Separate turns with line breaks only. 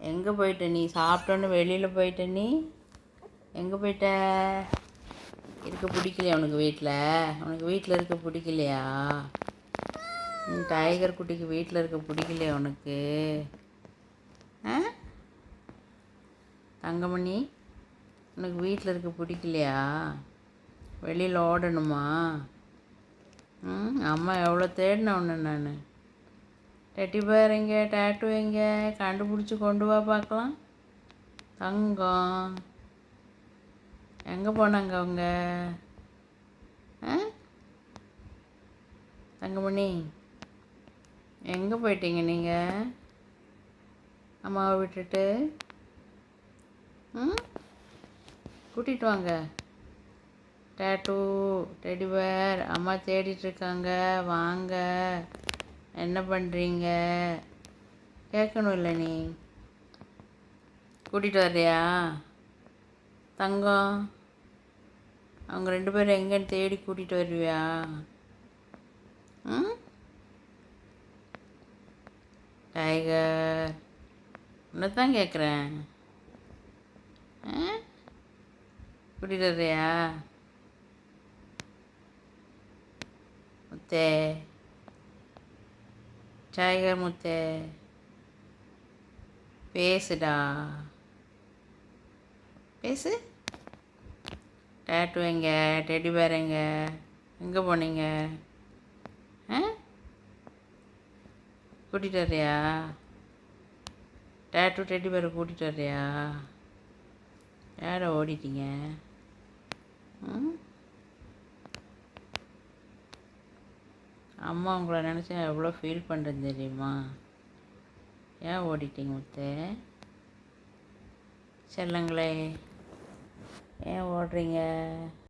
எங்கே போயிட்ட நீ? சாப்பிட்டோன்னு வெளியில் போயிட்ட நீ? எங்கே போயிட்ட? இருக்க பிடிக்கலையா உனக்கு வீட்டில்? உனக்கு வீட்டில் இருக்க பிடிக்கலையா? டைகர் குட்டிக்கு வீட்டில் இருக்க பிடிக்கலையா உனக்கு? ஆ தங்கமணி, உனக்கு வீட்டில் இருக்க பிடிக்கலையா? வெளியில் ஓடணுமா? அம்மா எவ்வளோ தேடினேன் உன்னை நான். டெட்டி பேர் எங்கே? டேட்டு எங்கே? கண்டுபிடிச்சி கொண்டு வா பார்க்கலாம். தங்கம் எங்கே போனாங்க அவங்க? தங்கமணி, எங்கே போயிட்டீங்க நீங்கள் அம்மாவை விட்டுட்டு? கூட்டிகிட்டு வாங்க. டேட்டு, டெடி பேர், அம்மா தேடிட்டுருக்காங்க, வாங்க. என்ன பண்ணுறீங்க? கேட்கணும் இல்லை நீ? கூட்டிகிட்டு வர்றியா தங்கம்? அவங்க 2 பேரும் எங்கேன்னு தேடி கூட்டிகிட்டு வருவியா? டைகர், உன்னை தான் கேட்குறேன். கூட்டிகிட்டு வர்றியா? முத்தே, டைகர் முத்தே, பேசுடா, பேசு. டேட்டு எங்க? டெடி பேர் எங்க? எங்கே போனீங்க? கூட்டிகிட்டு வர்றியா? டேட்டு டெடி பேரை கூட்டிகிட்டு வர்றியா? யாரை ஓடிட்டீங்க? அம்மா உங்களை நினச்சா எவ்வளோ ஃபீல் பண்ணுறேன்னு தெரியுமா? ஏன் ஓடிட்டீங்க முத்தே? செல்லங்களே, ஏன் ஓடுறீங்க?